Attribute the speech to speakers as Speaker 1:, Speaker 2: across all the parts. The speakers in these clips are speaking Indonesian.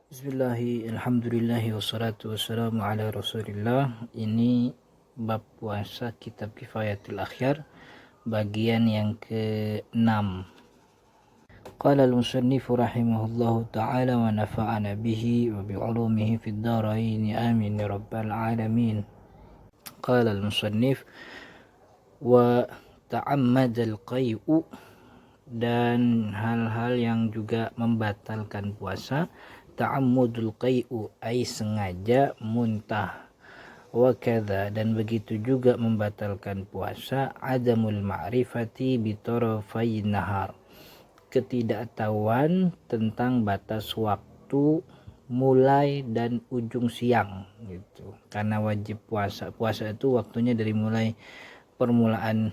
Speaker 1: Bismillahi, alhamdulillahi, wassalatu wassalamu ala rasulillah. Ini bab puasa kitab Kifayatul Akhyar bagian yang ke-6. Qala al-musannif rahimahullahu ta'ala wa nafa'ana bihi wa bi'ulumihi fid dharain amin ya rabbal alamin. Qala al-musannif wa ta'ammada al-qay'u, dan hal-hal yang juga membatalkan puasa. Ta'ammudul qai'u ay sengaja muntah, wa kadza, dan begitu juga membatalkan puasa adamul ma'rifati bi tarafai nahar, ketidaktahuan tentang batas waktu mulai dan ujung siang gitu. Karena wajib puasa itu waktunya dari mulai permulaan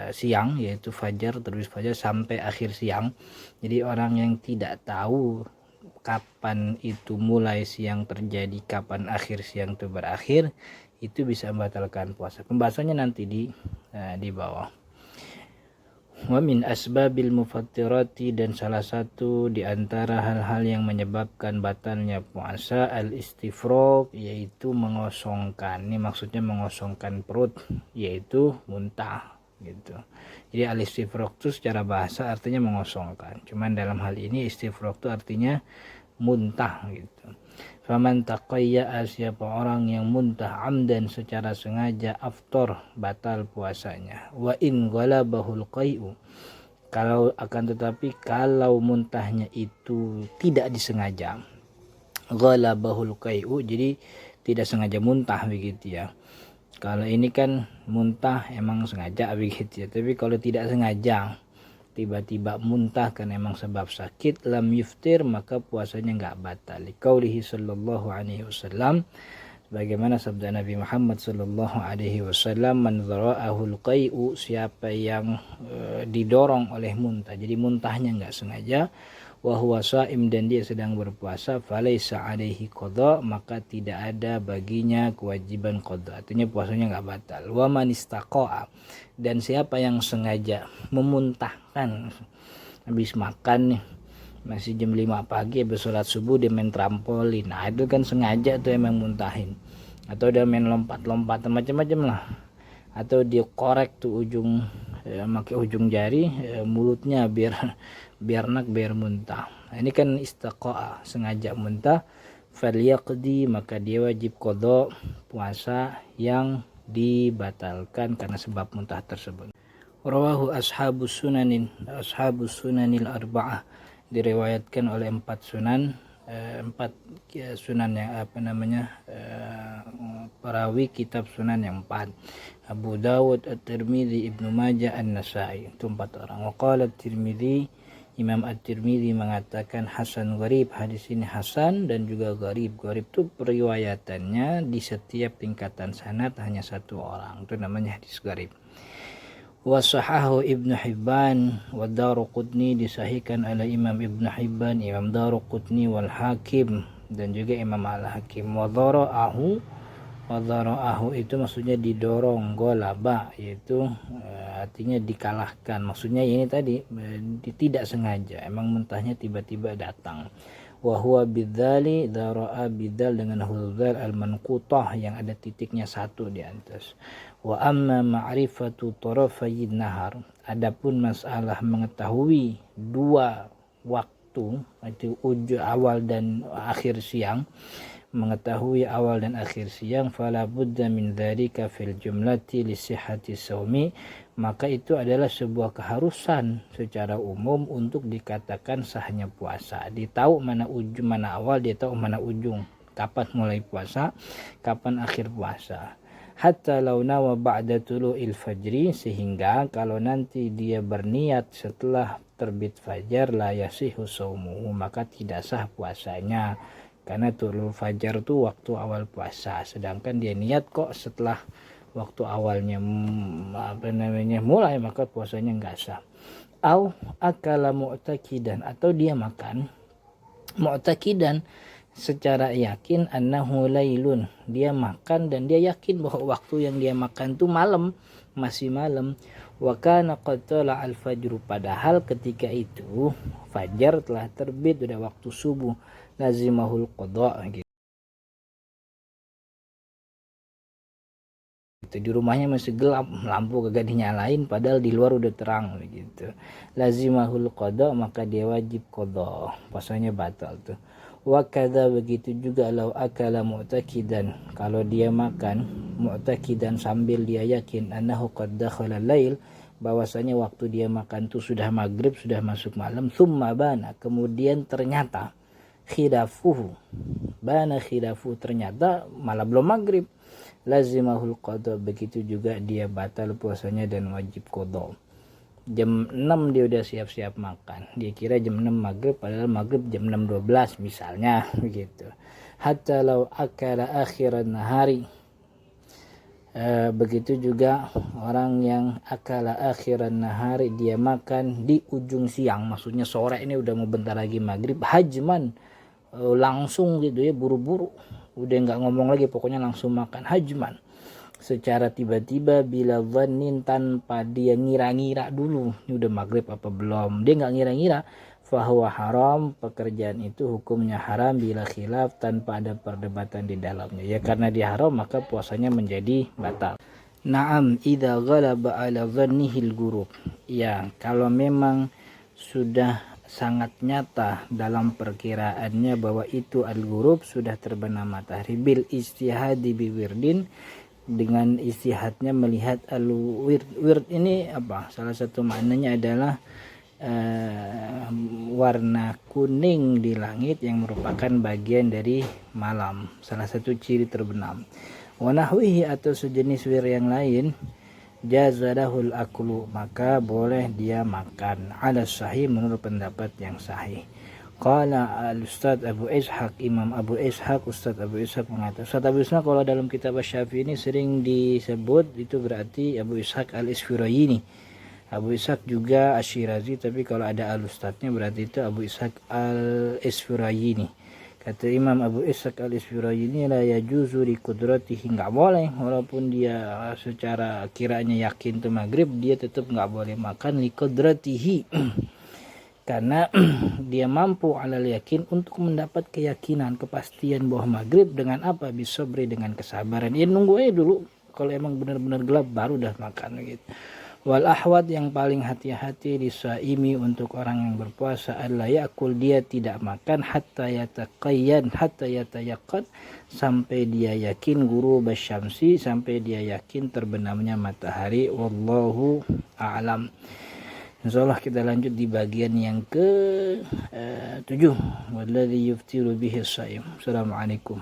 Speaker 1: siang, yaitu fajar, terus fajar sampai akhir siang. Jadi orang yang tidak tahu kapan itu mulai siang terjadi, kapan akhir siang itu berakhir, itu bisa membatalkan puasa. Pembahasannya nanti di bawah. Wa min asbabil mufattirati, dan salah satu di antara hal-hal yang menyebabkan batalnya puasa al-istifraq, yaitu mengosongkan. Ini maksudnya mengosongkan perut, yaitu muntah gitu. Jadi al-istifraq itu secara bahasa artinya mengosongkan. Cuman dalam hal ini istifraq itu artinya muntah gitu. Faman taqayya, siapa orang yang muntah amdan secara sengaja, aftor, batal puasanya. Wa in ghalabahul qai'u, kalau akan tetapi kalau muntahnya itu tidak disengaja, ghalabahul qai'u, jadi tidak sengaja muntah begitu ya. Kalau ini kan muntah emang sengaja begitu ya, tapi kalau tidak sengaja tiba-tiba muntah karena emang sebab sakit, lam yuftir, maka puasanya enggak batal. Qaulihi sallallahu alaihi wasallam, bagaimana sabda Nabi Muhammad sallallahu alaihi wasallam, man dhara'ahul qai'u, siapa yang didorong oleh muntah, jadi muntahnya enggak sengaja, wa huwa shaim, dan dia sedang berpuasa, falaisa alaihi qada, maka tidak ada baginya kewajiban qada, artinya puasanya enggak batal. Wa man istaqa'a, dan siapa yang sengaja memuntahkan, habis makan nih masih jam 5 pagi, habis sholat subuh dia main trampolin, nah itu kan sengaja tuh emang muntahin. Atau dia main lompat-lompatan macam-macam lah, atau dia korek tuh ujung pakai ujung jari mulutnya biar biar muntah. Nah, ini kan istaqa'a, sengaja muntah, falyaqdi, maka dia wajib qada puasa yang dibatalkan karena sebab muntah tersebut. Rawahu ashabus sunanil arba'ah, diriwayatkan oleh empat sunan yang perawi kitab sunan yang empat, Abu Dawud, At-Tirmidzi, Ibnu Majah, An-Nasai, itu empat orang. Wa qala At-Tirmidzi, Imam At-Tirmidzi mengatakan hasan gharib, hadis ini hasan dan juga gharib. Gharib itu periwayatannya di setiap tingkatan sanad hanya satu orang, itu namanya hadis gharib. Wa sahahu Ibnu Hibban wa Daruqutni, disahihkan oleh Imam Ibnu Hibban, Imam Daruqutni, wal Hakim, dan juga Imam Al-Hakim. Wa dhara'ahu itu maksudnya didorong, golaba yaitu artinya dikalahkan. Maksudnya ini tadi tidak sengaja, emang muntahnya tiba-tiba datang. Wa huwa bidzali, dhara'a bidzal dengan huruf al-manqutah yang ada titiknya satu di atas. Wa amma ma'rifatu tarafayin nahar, adapun masalah mengetahui dua waktu, itu awal dan akhir siang, mengetahui awal dan akhir siang, fala budda min dzalika fil jumlati li sihhati shaumi, maka itu adalah sebuah keharusan secara umum untuk dikatakan sahnya puasa. Dia tahu mana ujung, mana awal, dia tahu mana ujung, kapan mulai puasa, kapan akhir puasa. Hatta law nawa ba'da tulu'il fajri, sehingga kalau nanti dia berniat setelah terbit fajar, la yasihu shaumuhu, maka tidak sah puasanya. Karena tulul fajar itu waktu awal puasa, sedangkan dia niat kok setelah waktu awalnya mulai, maka puasanya enggak sah. Au akala mu'taqidan, atau dia makan mu'taqidan secara yakin, annahu lailun, dia makan dan dia yakin bahwa waktu yang dia makan itu malam, masih malam. Wa kana qad tala al-fajr, padahal ketika itu fajar telah terbit, udah waktu subuh. Lazimahul qada gitu. Di rumahnya masih gelap, lampu kagak dinyalain padahal di luar udah terang begitu. Lazimahul qada, maka dia wajib qada, puasanya batal tuh. Wa kadza, begitu juga lau akala mu'takidan, kalau dia makan mu'takidan sambil dia yakin annahu qad dakhala lail, bahwasanya waktu dia makan tuh sudah maghrib, sudah masuk malam. Tsumma bana, kemudian ternyata khilafuhu, bana khilafu, ternyata malah belum maghrib. Lazimahul qada, begitu juga dia batal puasanya dan wajib qada. Jam 6 dia udah siap-siap makan, dia kira jam 6 maghrib, padahal maghrib jam 6.12 misalnya begitu. Hatta law akala akhiran nahari, begitu juga orang yang akala akhiran nahari, dia makan di ujung siang, maksudnya sore ini udah mau bentar lagi maghrib, hajman, langsung gitu ya, buru-buru, udah nggak ngomong lagi, pokoknya langsung makan, hajman, secara tiba-tiba, bila dhannin, tanpa dia ngira-ngira dulu ini udah maghrib apa belum, dia nggak ngira-ngira, fahuwa haram, pekerjaan itu hukumnya haram, bila khilaf, tanpa ada perdebatan di dalamnya, ya karena dia haram maka puasanya menjadi batal. Naam, idza ghalaba ala dhannihil ghurub, ya kalau memang sudah sangat nyata dalam perkiraannya bahwa itu al-ghurub, sudah terbenam matahari, bil istihadi biwirdin, dengan istihadnya melihat al-wird ini apa, salah satu maknanya adalah warna kuning di langit yang merupakan bagian dari malam, salah satu ciri terbenam. Wa nahwihi, atau sejenis wir yang lain, jazalahul aklu, maka boleh dia makan, ala sahih, menurut pendapat yang sahih. Qala al-Ustadz Abu Ishaq, Imam Abu Ishaq, Ustadz Abu Ishaq mengatakan, Ustadz Abu Ishaq kalau dalam kitab Syafi'i ini sering disebut, itu berarti Abu Ishaq al-Isfirayini. Abu Ishaq juga Asyirazi, tapi kalau ada al-Ustadznya berarti itu Abu Ishaq al-Isfirayini. Kata Imam Abu Ishaq al-Isfirayini, la yajuzu li qudratihi, nggak boleh, walaupun dia secara kiranya yakin itu maghrib, dia tetap nggak boleh makan, li qudratihi, karena dia mampu alal yakin, untuk mendapat keyakinan, kepastian bahwa maghrib, dengan apa, bisobri, dengan kesabaran, ya nunggu aja dulu, kalau emang benar-benar gelap baru dah makan gitu. Wal ahwad, yang paling hati-hati lisaimi, untuk orang yang berpuasa, alla yakul, dia tidak makan, hatta yataqayyan, hatta yatayaqad, sampai dia yakin, guru basyamsi, sampai dia yakin terbenamnya matahari. Wallahu a'lam. Insyaallah kita lanjut di bagian yang ke 7, walladzi yuftiru bihi shaim. Assalamualaikum.